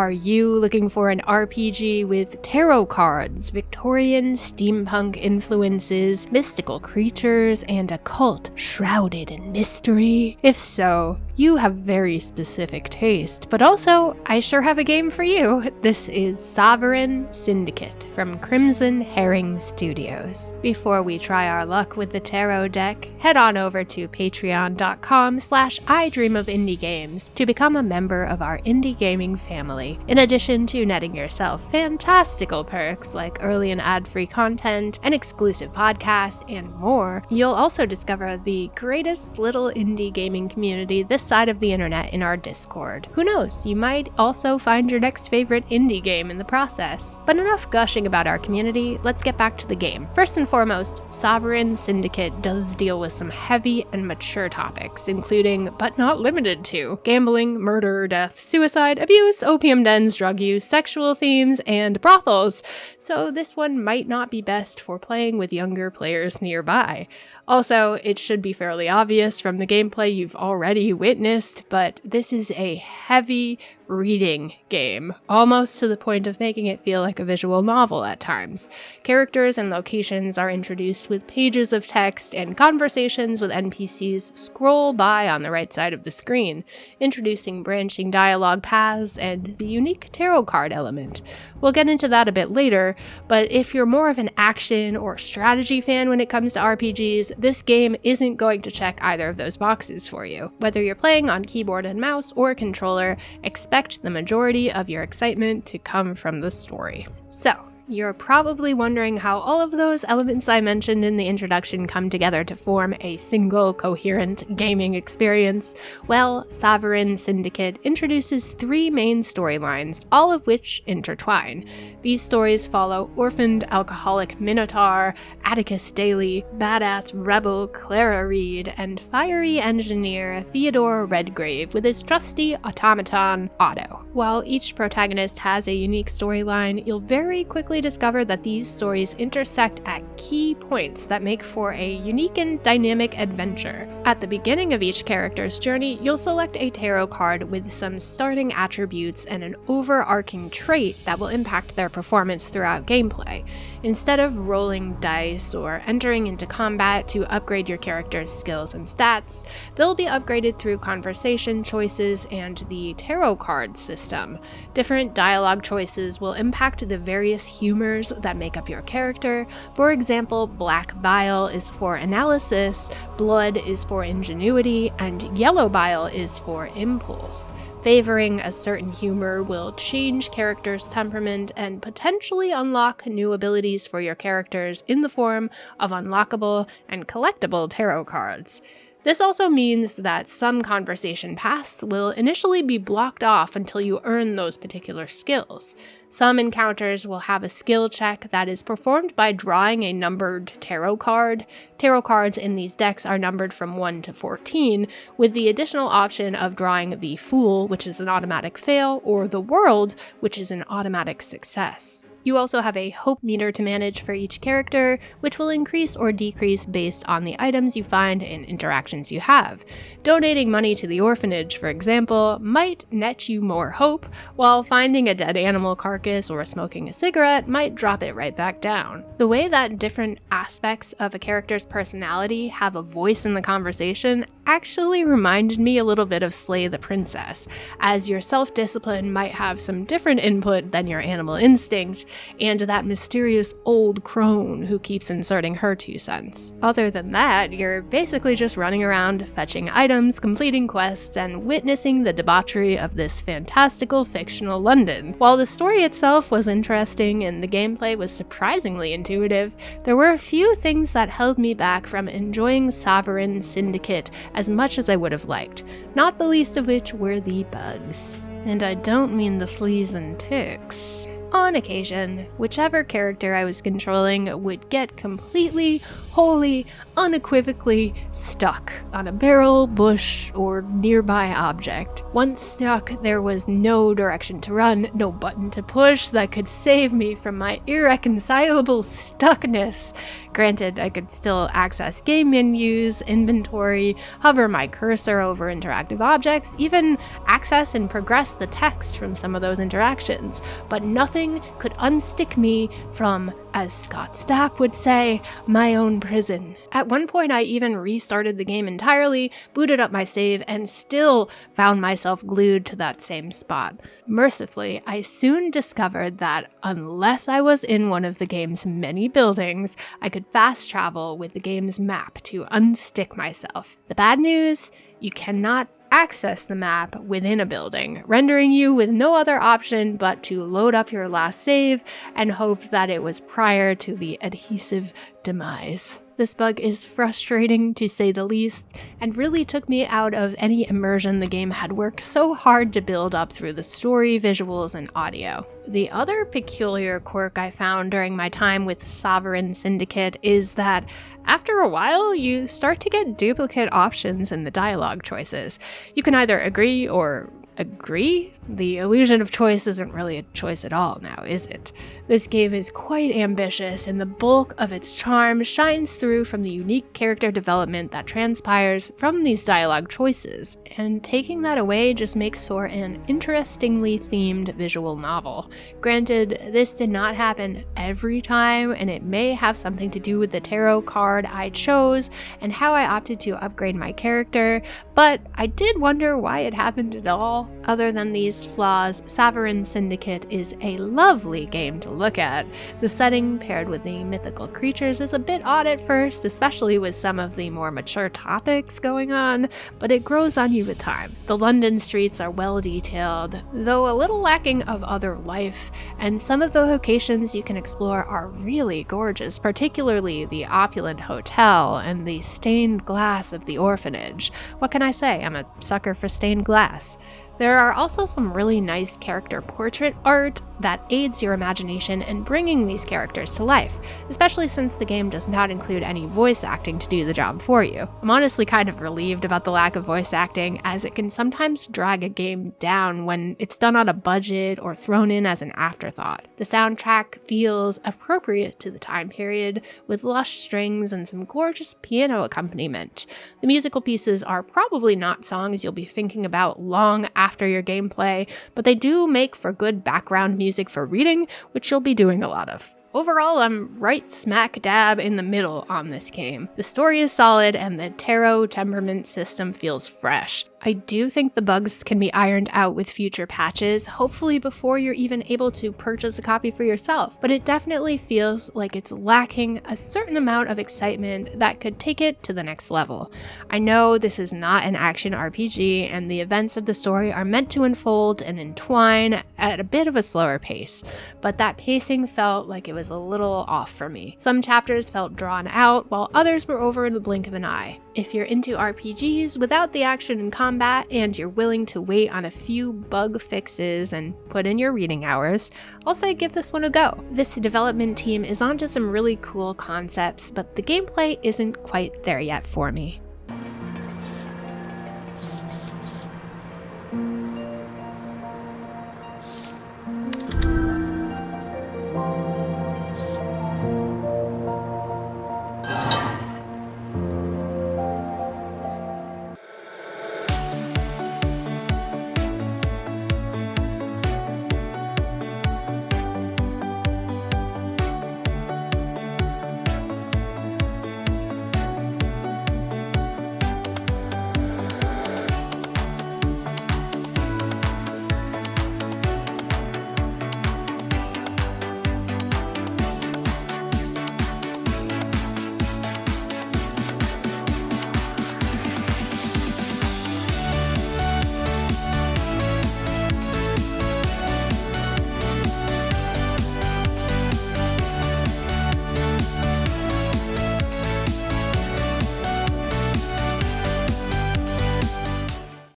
Are you looking for an RPG with tarot cards, Victorian steampunk influences, mystical creatures, and a cult shrouded in mystery? If so, you have very specific taste, but also, I sure have a game for you. This is Sovereign Syndicate from Crimson Herring Studios. Before we try our luck with the tarot deck, head on over to patreon.com/idreamofindiegames to become a member of our indie gaming family. In addition to netting yourself fantastical perks like early and ad-free content, an exclusive podcast, and more, you'll also discover the greatest little indie gaming community this side of the internet in our Discord. Who knows, you might also find your next favorite indie game in the process. But enough gushing about our community, let's get back to the game. First and foremost, Sovereign Syndicate does deal with some heavy and mature topics, including, but not limited to, gambling, murder, death, suicide, abuse, opium dens, drug use, sexual themes, and brothels, so this one might not be best for playing with younger players nearby. Also, it should be fairly obvious from the gameplay you've already witnessed, but this is a heavy reading game, almost to the point of making it feel like a visual novel at times. Characters and locations are introduced with pages of text, and conversations with NPCs scroll by on the right side of the screen, introducing branching dialogue paths and the unique tarot card element. We'll get into that a bit later, but if you're more of an action or strategy fan when it comes to RPGs, this game isn't going to check either of those boxes for you. Whether you're playing on keyboard and mouse or controller, expect the majority of your excitement to come from the story. So, you're probably wondering how all of those elements I mentioned in the introduction come together to form a single coherent gaming experience. Well, Sovereign Syndicate introduces 3 main storylines, all of which intertwine. These stories follow orphaned alcoholic Minotaur, Atticus Daly, badass rebel Clara Reed, and fiery engineer Theodore Redgrave with his trusty automaton Otto. While each protagonist has a unique storyline, you'll very quickly discover that these stories intersect at key points that make for a unique and dynamic adventure. At the beginning of each character's journey, you'll select a tarot card with some starting attributes and an overarching trait that will impact their performance throughout gameplay. Instead of rolling dice or entering into combat to upgrade your character's skills and stats, they'll be upgraded through conversation choices and the tarot card system. Different dialogue choices will impact the various humors that make up your character. For example, black bile is for analysis, blood is for ingenuity, and yellow bile is for impulse. Favoring a certain humor will change characters' temperament and potentially unlock new abilities for your characters in the form of unlockable and collectible tarot cards. This also means that some conversation paths will initially be blocked off until you earn those particular skills. Some encounters will have a skill check that is performed by drawing a numbered tarot card. Tarot cards in these decks are numbered from 1 to 14, with the additional option of drawing the Fool, which is an automatic fail, or the World, which is an automatic success. You also have a hope meter to manage for each character, which will increase or decrease based on the items you find and interactions you have. Donating money to the orphanage, for example, might net you more hope, while finding a dead animal carcass or smoking a cigarette might drop it right back down. The way that different aspects of a character's personality have a voice in the conversation actually reminded me a little bit of Slay the Princess, as your self-discipline might have some different input than your animal instinct, and that mysterious old crone who keeps inserting her 2 cents. Other than that, you're basically just running around, fetching items, completing quests, and witnessing the debauchery of this fantastical fictional London. While the story itself was interesting and the gameplay was surprisingly intuitive, there were a few things that held me back from enjoying Sovereign Syndicate as much as I would have liked, not the least of which were the bugs. And I don't mean the fleas and ticks. On occasion, whichever character I was controlling would get completely, wholly, unequivocally stuck on a barrel, bush, or nearby object. Once stuck, there was no direction to run, no button to push that could save me from my irreconcilable stuckness. Granted, I could still access game menus, inventory, hover my cursor over interactive objects, even access and progress the text from some of those interactions, but nothing could unstick me from, as Scott Stapp would say, my own prison. At one point, I even restarted the game entirely, booted up my save, and still found myself glued to that same spot. Mercifully, I soon discovered that unless I was in one of the game's many buildings, I could fast travel with the game's map to unstick myself. The bad news? You cannot access the map within a building, rendering you with no other option but to load up your last save and hope that it was prior to the adhesive demise. This bug is frustrating to say the least, and really took me out of any immersion the game had worked so hard to build up through the story, visuals, and audio. The other peculiar quirk I found during my time with Sovereign Syndicate is that after a while, you start to get duplicate options in the dialogue choices. You can either agree or agree? The illusion of choice isn't really a choice at all now, is it? This game is quite ambitious, and the bulk of its charm shines through from the unique character development that transpires from these dialogue choices, and taking that away just makes for an interestingly themed visual novel. Granted, this did not happen every time, and it may have something to do with the tarot card I chose and how I opted to upgrade my character, but I did wonder why it happened at all. Other than these flaws, Sovereign Syndicate is a lovely game to look at. The setting paired with the mythical creatures is a bit odd at first, especially with some of the more mature topics going on, but it grows on you with time. The London streets are well detailed, though a little lacking of other life, and some of the locations you can explore are really gorgeous, particularly the opulent hotel and the stained glass of the orphanage. What can I say? I'm a sucker for stained glass. There are also some really nice character portrait art that aids your imagination in bringing these characters to life, especially since the game does not include any voice acting to do the job for you. I'm honestly kind of relieved about the lack of voice acting, as it can sometimes drag a game down when it's done on a budget or thrown in as an afterthought. The soundtrack feels appropriate to the time period, with lush strings and some gorgeous piano accompaniment. The musical pieces are probably not songs you'll be thinking about long after your gameplay, but they do make for good background music for reading, which you'll be doing a lot of. Overall, I'm right smack dab in the middle on this game. The story is solid and the tarot temperament system feels fresh. I do think the bugs can be ironed out with future patches, hopefully before you're even able to purchase a copy for yourself, but it definitely feels like it's lacking a certain amount of excitement that could take it to the next level. I know this is not an action RPG, and the events of the story are meant to unfold and entwine at a bit of a slower pace, but that pacing felt like it was a little off for me. Some chapters felt drawn out, while others were over in the blink of an eye. If you're into RPGs without the action and combat, and you're willing to wait on a few bug fixes and put in your reading hours, I'll say give this one a go. This development team is onto some really cool concepts, but the gameplay isn't quite there yet for me.